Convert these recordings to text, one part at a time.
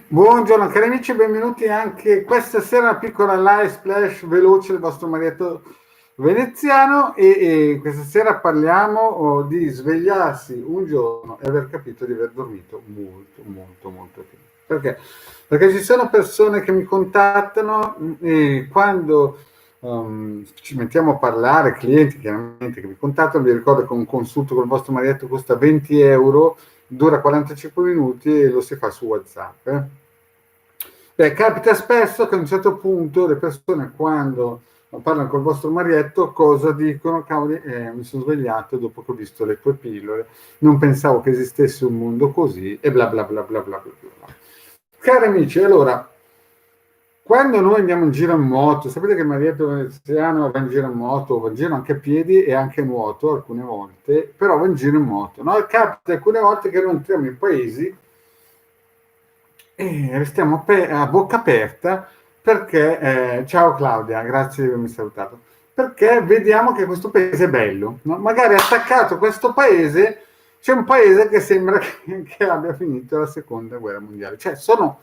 Buongiorno cari amici, benvenuti anche questa sera una piccola live splash veloce del vostro Marietto veneziano e questa sera parliamo di svegliarsi un giorno e aver capito di aver dormito molto tempo. Perché? Perché ci sono persone che mi contattano e quando ci mettiamo a parlare, clienti chiaramente che mi contattano, vi ricordo che un consulto con il vostro Marietto costa 20 euro, dura 45 minuti e lo si fa su WhatsApp. Beh, capita spesso che a un certo punto le persone quando parlano col vostro marietto cosa dicono? Cavoli, mi sono svegliato dopo che ho visto le tue pillole, non pensavo che esistesse un mondo così e bla bla bla bla bla bla bla. Cari amici, allora, quando noi andiamo in giro in moto, sapete che il marietto veneziano va in giro in moto, va in giro anche a piedi e anche a nuoto alcune volte, però va in giro in moto, no? E capita alcune volte che noi entriamo in paesi e restiamo a bocca aperta perché, ciao Claudia, grazie di avermi salutato, perché vediamo che questo paese è bello, no? Magari attaccato a questo paese c'è un paese che sembra che abbia finito la seconda guerra mondiale, cioè sono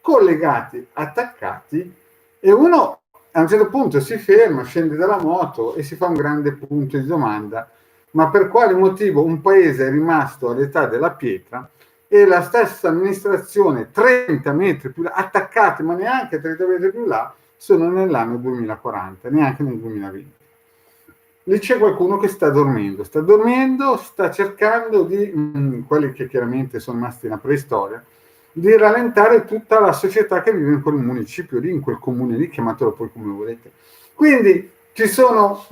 collegati, attaccati e uno a un certo punto si ferma, scende dalla moto e si fa un grande punto di domanda, ma per quale motivo un paese è rimasto all'età della pietra e la stessa amministrazione 30 metri più là, attaccate ma neanche 30 metri più là, sono nell'anno 2040, neanche nel 2020. Lì c'è qualcuno che sta dormendo, sta cercando di, quelli che chiaramente sono rimasti nella preistoria, di rallentare tutta la società che vive in quel municipio lì, in quel comune lì, chiamatelo poi come volete. Quindi ci sono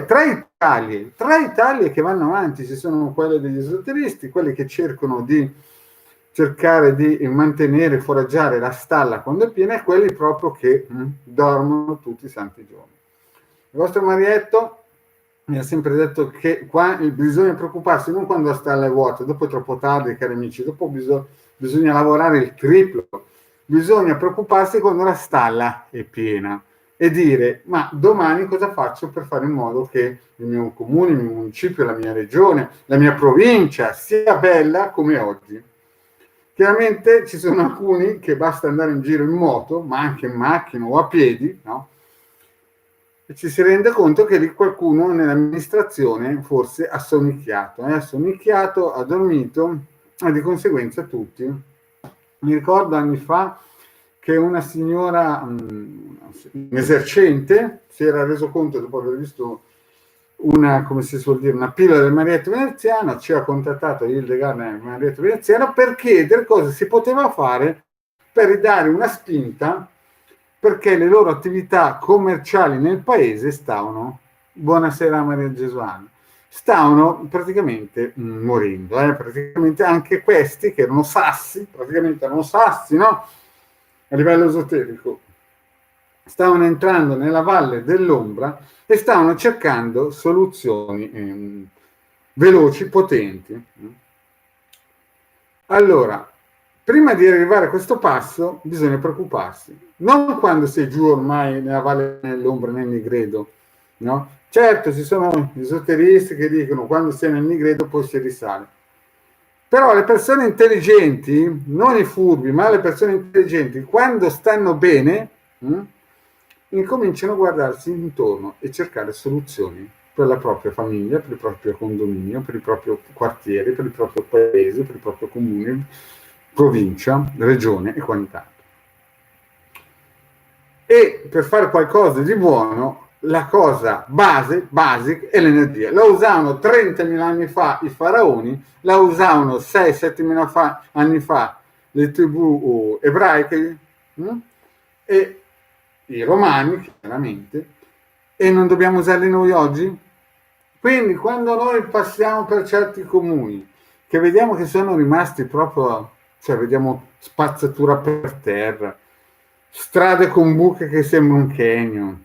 tre Italie che vanno avanti, ci sono quelle degli esoteristi, quelli che cercare di mantenere, foraggiare la stalla quando è piena e quelli proprio che dormono tutti i santi giorni. Il vostro Marietto mi ha sempre detto che qua bisogna preoccuparsi non quando la stalla è vuota, dopo è troppo tardi, cari amici, dopo bisogna lavorare il triplo, bisogna preoccuparsi quando la stalla è piena e dire ma domani cosa faccio per fare in modo che il mio comune, il mio municipio, la mia regione, la mia provincia sia bella come oggi. Chiaramente ci sono alcuni che basta andare in giro in moto, ma anche in macchina o a piedi, no? E ci si rende conto che lì qualcuno nell'amministrazione forse ha sonnicchiato, ha dormito e di conseguenza tutti. Mi ricordo anni fa che una signora, un esercente, si era reso conto dopo aver visto una, come si suol dire, una pillola del Marietto veneziano, ci ha contattato il legale del Marietto veneziano per chiedere cosa si poteva fare per ridare una spinta perché le loro attività commerciali nel paese stavano, buonasera Maria Gesuana, stavano praticamente morendo, praticamente anche questi che erano sassi, no? A livello esoterico, stavano entrando nella valle dell'ombra e stavano cercando soluzioni veloci, potenti. Allora, prima di arrivare a questo passo bisogna preoccuparsi, non quando sei giù ormai nella valle dell'ombra nel Nigredo, no? Certo, ci sono esoteristi che dicono quando sei nel Nigredo poi si risale, però le persone intelligenti, non i furbi, ma le persone intelligenti, quando stanno bene, incominciano a guardarsi intorno e cercare soluzioni per la propria famiglia, per il proprio condominio, per il proprio quartiere, per il proprio paese, per il proprio comune, provincia, regione e quant'altro. E per fare qualcosa di buono la cosa basic è l'energia. La usavano 30.000 anni fa i faraoni, la usavano 6-7 anni fa le tribù ebraiche e i romani, chiaramente, e non dobbiamo usarli noi oggi? Quindi quando noi passiamo per certi comuni, che vediamo che sono rimasti proprio, cioè vediamo spazzatura per terra, strade con buche che sembra un canyon,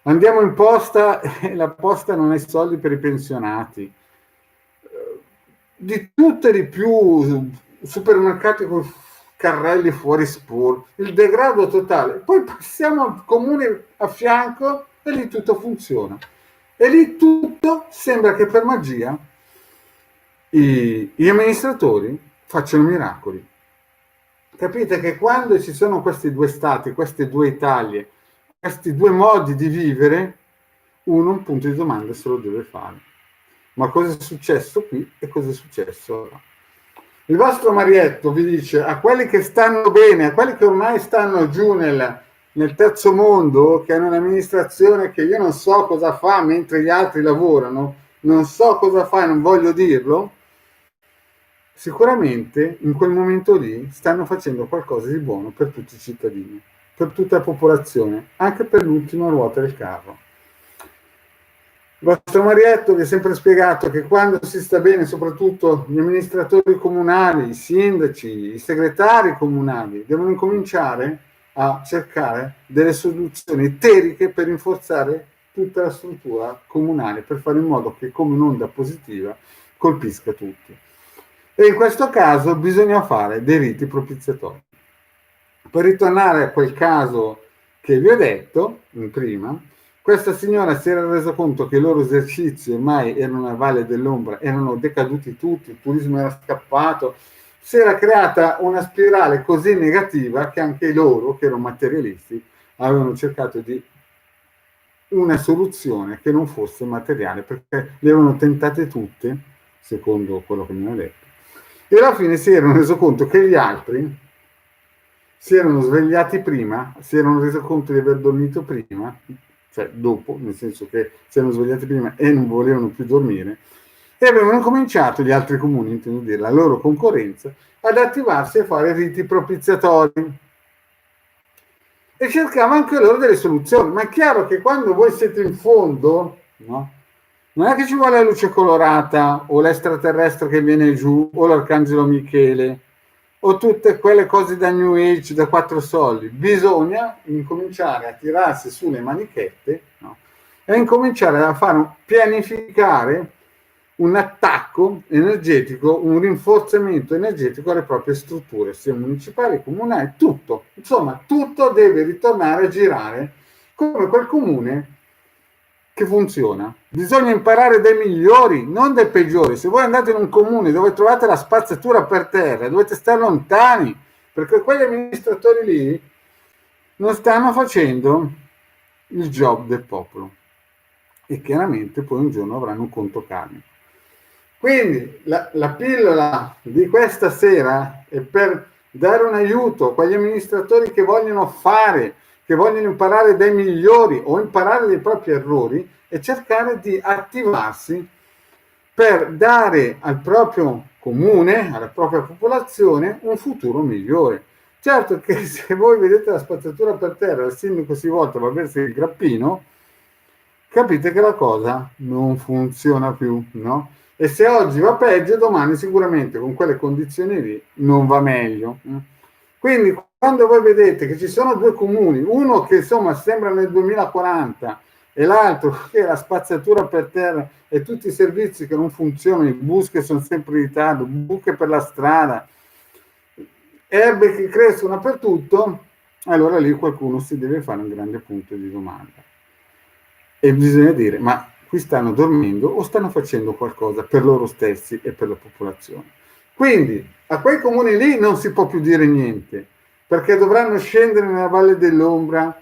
andiamo in posta e la posta non ha i soldi per i pensionati, di tutto e di più, supermercati con carrelli fuori spur, il degrado totale. Poi passiamo al comune a fianco e lì tutto funziona. E lì tutto sembra che per magia gli amministratori facciano miracoli. capite che quando ci sono questi due stati, queste due Italie, questi due modi di vivere, uno un punto di domanda se lo deve fare. Ma cosa è successo qui e cosa è successo là? Il vostro Marietto vi dice a quelli che stanno bene, a quelli che ormai stanno giù nel terzo mondo, che hanno un'amministrazione che io non so cosa fa mentre gli altri lavorano, non so cosa fa e non voglio dirlo, sicuramente in quel momento lì stanno facendo qualcosa di buono per tutti i cittadini, per tutta la popolazione, anche per l'ultima ruota del carro. Il vostro Marietto vi ha sempre spiegato che quando si sta bene, soprattutto gli amministratori comunali, i sindaci, i segretari comunali, devono incominciare a cercare delle soluzioni eteriche per rinforzare tutta la struttura comunale, per fare in modo che come un'onda positiva colpisca tutti. E in questo caso bisogna fare dei riti propiziatori. Per ritornare a quel caso che vi ho detto prima, questa signora si era resa conto che i loro esercizi ormai erano a Valle dell'Ombra, erano decaduti tutti, il turismo era scappato, si era creata una spirale così negativa che anche loro, che erano materialisti, avevano cercato di una soluzione che non fosse materiale, perché le avevano tentate tutte, secondo quello che mi hanno detto, e alla fine si erano reso conto che gli altri si erano svegliati prima, si erano resi conto di aver dormito prima, cioè dopo, nel senso che si erano svegliati prima e non volevano più dormire, e avevano cominciato gli altri comuni, intendo dire la loro concorrenza, ad attivarsi e fare riti propiziatori. E cercavano anche loro delle soluzioni, ma è chiaro che quando voi siete in fondo, no? Non è che ci vuole la luce colorata o l'extraterrestre che viene giù o l'arcangelo Michele o tutte quelle cose da New Age, da 4 soldi. Bisogna incominciare a tirarsi sulle manichette, no? E incominciare a pianificare un attacco energetico, un rinforzamento energetico alle proprie strutture, sia municipali, comunali, tutto. Insomma, tutto deve ritornare a girare come quel comune che funziona. Bisogna imparare dai migliori, non dai peggiori. Se voi andate in un comune dove trovate la spazzatura per terra, dovete stare lontani, perché quegli amministratori lì non stanno facendo il job del popolo e chiaramente poi un giorno avranno un conto karmico. Quindi la pillola di questa sera è per dare un aiuto a quegli amministratori che vogliono fare, che vogliono imparare dai migliori o imparare dai propri errori e cercare di attivarsi per dare al proprio comune, alla propria popolazione, un futuro migliore. Certo che se voi vedete la spazzatura per terra, il sindaco si volta va a bersi il grappino, capite che la cosa non funziona più, no? E se oggi va peggio, domani sicuramente con quelle condizioni lì non va meglio. Quindi quando voi vedete che ci sono due comuni, uno che insomma sembra nel 2040 e l'altro che è la spazzatura per terra e tutti i servizi che non funzionano, i bus che sono sempre in ritardo, buche per la strada, erbe che crescono dappertutto, allora lì qualcuno si deve fare un grande punto di domanda. E bisogna dire, ma qui stanno dormendo o stanno facendo qualcosa per loro stessi e per la popolazione? Quindi a quei comuni lì non si può più dire niente, perché dovranno scendere nella Valle dell'Ombra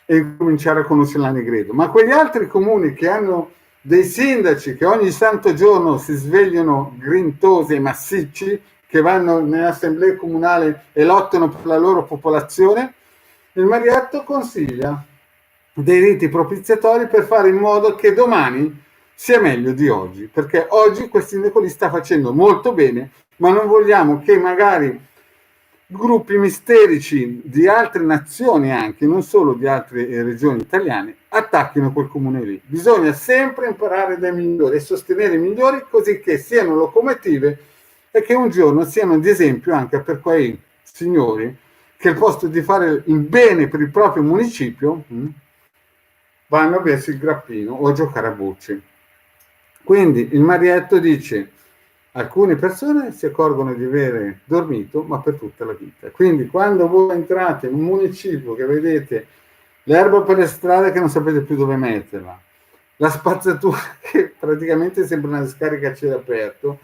e cominciare a conoscere la Negredo. Ma quegli altri comuni che hanno dei sindaci che ogni santo giorno si svegliano grintosi e massicci, che vanno nell'assemblea comunale e lottano per la loro popolazione, il Marietto consiglia dei riti propiziatori per fare in modo che domani sia meglio di oggi, perché oggi quel sindaco li sta facendo molto bene, ma non vogliamo che magari gruppi misterici di altre nazioni, anche non solo di altre regioni italiane, attacchino quel comune lì. Bisogna sempre imparare dai migliori e sostenere i migliori, così che siano locomotive e che un giorno siano di esempio anche per quei signori che al posto di fare il bene per il proprio municipio vanno a bersi il grappino o a giocare a bucci. Quindi il Marietto dice: alcune persone si accorgono di avere dormito, ma per tutta la vita. Quindi quando voi entrate in un municipio che vedete l'erba per le strade che non sapete più dove metterla, la spazzatura che praticamente sembra una discarica a cielo aperto,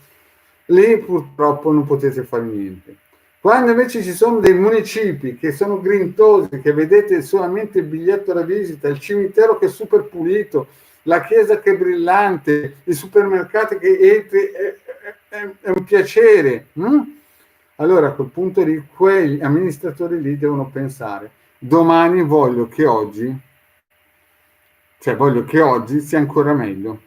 lì purtroppo non potete fare niente. Quando invece ci sono dei municipi che sono grintosi, che vedete solamente il biglietto da visita, il cimitero che è super pulito, la chiesa che è brillante, i supermercati che entri, è un piacere. Allora a quel punto lì quegli amministratori lì devono pensare: domani voglio che oggi sia ancora meglio,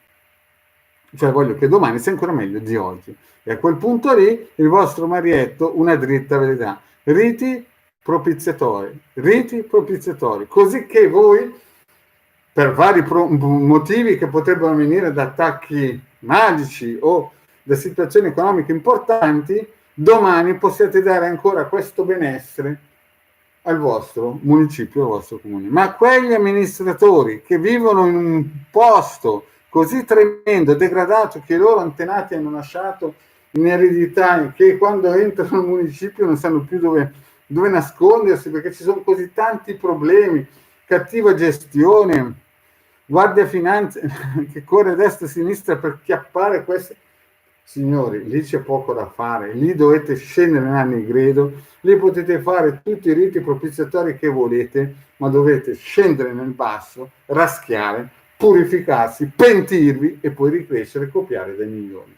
cioè voglio che domani sia ancora meglio di oggi. E a quel punto lì il vostro Marietto una dritta ve le dà. Riti propiziatori, così che voi, per vari motivi che potrebbero venire da attacchi magici o da situazioni economiche importanti, domani possiate dare ancora questo benessere al vostro municipio, al vostro comune. Ma quegli amministratori che vivono in un posto così tremendo, degradato, che i loro antenati hanno lasciato in eredità, che quando entrano al municipio non sanno più dove nascondersi, perché ci sono così tanti problemi, cattiva gestione, guardia finanze che corre a destra e a sinistra per chiappare queste. Signori, lì c'è poco da fare, lì dovete scendere nel gredo, lì potete fare tutti i riti propiziatori che volete, ma dovete scendere nel basso, raschiare, purificarsi, pentirvi e poi ricrescere e copiare dai migliori.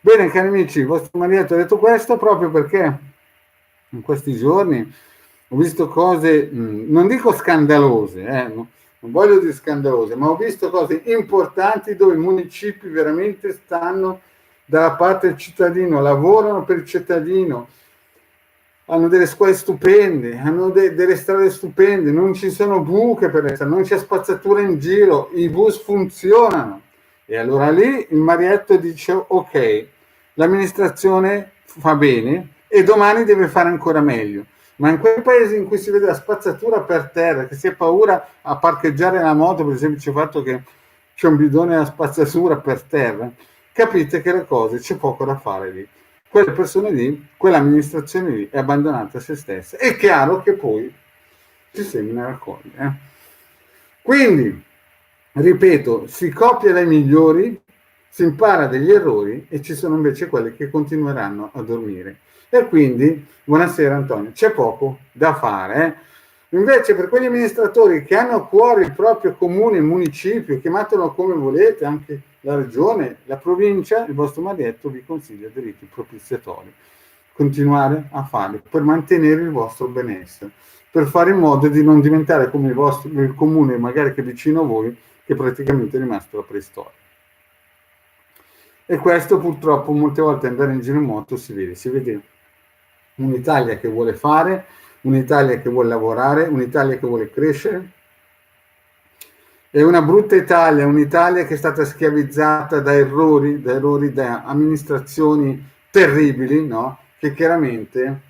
Bene, cari amici, il vostro Marietto ha detto questo proprio perché in questi giorni ho visto cose, non dico scandalose, non voglio dire scandalose, ma ho visto cose importanti dove i municipi veramente stanno dalla parte del cittadino, lavorano per il cittadino, hanno delle scuole stupende, hanno delle strade stupende, non ci sono buche per essere, non c'è spazzatura in giro, i bus funzionano. E allora lì il Marietto dice: ok, l'amministrazione fa bene e domani deve fare ancora meglio. Ma in quei paesi in cui si vede la spazzatura per terra, che si ha paura a parcheggiare la moto per il semplice fatto che c'è un bidone della spazzatura per terra, capite che le cose c'è poco da fare lì. Quelle persone lì, quell'amministrazione lì è abbandonata a se stessa. È chiaro che poi si semina e raccoglie. Quindi, ripeto, si copia dai migliori, si impara dagli errori e ci sono invece quelli che continueranno a dormire. E quindi, buonasera Antonio, c'è poco da fare. Invece per quegli amministratori che hanno a cuore il proprio comune, il municipio, chiamatelo come volete, anche la regione, la provincia, il vostro Marietto vi consiglia dei riti propiziatori. Continuare a farli per mantenere il vostro benessere, per fare in modo di non diventare come il comune magari che è vicino a voi, che praticamente è rimasto la preistoria. E questo purtroppo molte volte andare in giro in moto si vede un'Italia che vuole fare, un'Italia che vuole lavorare, un'Italia che vuole crescere. È una brutta Italia, un'Italia che è stata schiavizzata da errori, da amministrazioni terribili, no? Che chiaramente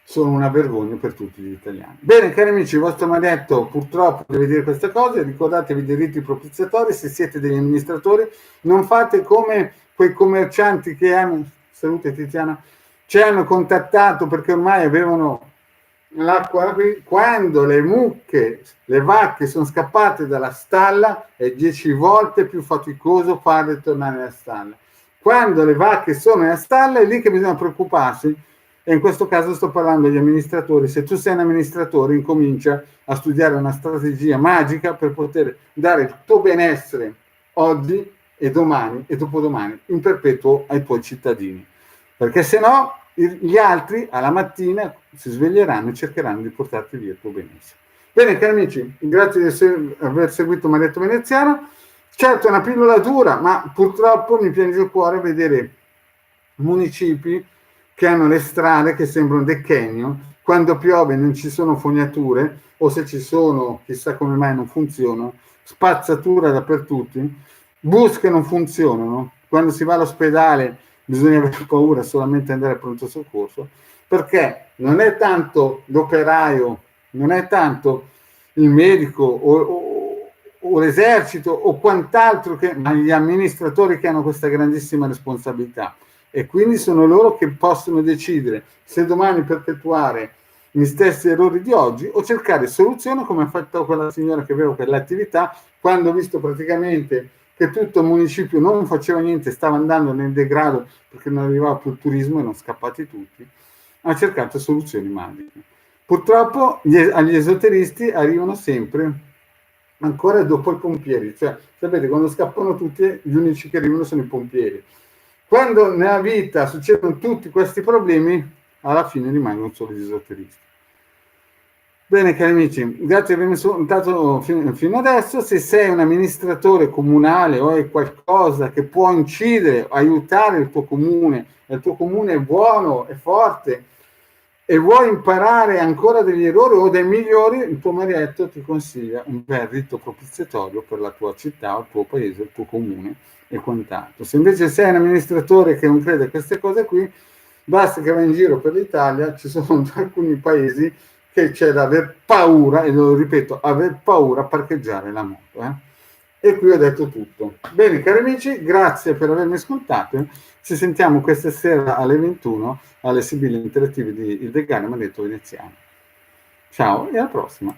sono una vergogna per tutti gli italiani. Bene, cari amici, il vostro Marietto purtroppo deve dire queste cose, ricordatevi dei riti propiziatori, se siete degli amministratori, non fate come quei commercianti che hanno, salute Tiziana, ci hanno contattato perché ormai avevano l'acqua qui, quando le mucche, le vacche sono scappate dalla stalla è 10 volte più faticoso farle tornare nella stalla. Quando le vacche sono nella stalla è lì che bisogna preoccuparsi, e in questo caso sto parlando degli amministratori. Se tu sei un amministratore, incomincia a studiare una strategia magica per poter dare il tuo benessere oggi e domani e dopodomani in perpetuo ai tuoi cittadini, perché se no gli altri alla mattina si sveglieranno e cercheranno di portarti via il tuo benessere. Bene, cari amici, grazie di aver seguito Marietto Veneziano. Certo è una pillola dura, ma purtroppo mi piange il cuore vedere municipi che hanno le strade che sembrano dei canyon, quando piove non ci sono fognature, o se ci sono chissà come mai non funzionano, spazzatura dappertutto, bus che non funzionano, quando si va all'ospedale bisogna avere paura solamente andare al pronto soccorso, perché non è tanto l'operaio, non è tanto il medico o l'esercito o quant'altro, ma gli amministratori che hanno questa grandissima responsabilità, e quindi sono loro che possono decidere se domani perpetuare gli stessi errori di oggi o cercare soluzioni, come ha fatto quella signora che aveva quell'attività, quando ho visto praticamente che tutto il municipio non faceva niente, stava andando nel degrado perché non arrivava più il turismo e erano scappati tutti, ha cercato soluzioni magiche. Purtroppo agli esoteristi arrivano sempre ancora dopo i pompieri, cioè sapete, quando scappano tutti, gli unici che arrivano sono i pompieri. Quando nella vita succedono tutti questi problemi, alla fine rimangono solo gli esoteristi. Bene cari amici, grazie per avermi ascoltato fino adesso. Se sei un amministratore comunale o hai qualcosa che può incidere, aiutare il tuo comune è buono, è forte e vuoi imparare ancora degli errori o dei migliori, il tuo Marietto ti consiglia un bel rito propiziatorio per la tua città, il tuo paese, il tuo comune e quant'altro. Se invece sei un amministratore che non crede a queste cose qui, basta che vai in giro per l'Italia, ci sono alcuni paesi che c'è da aver paura, e lo ripeto, aver paura a parcheggiare la moto. E qui ho detto tutto. Bene, cari amici, grazie per avermi ascoltato. Ci sentiamo questa sera alle 21 alle Sibille Interattive di Il Vegano Manetto Veneziano. Ciao e alla prossima.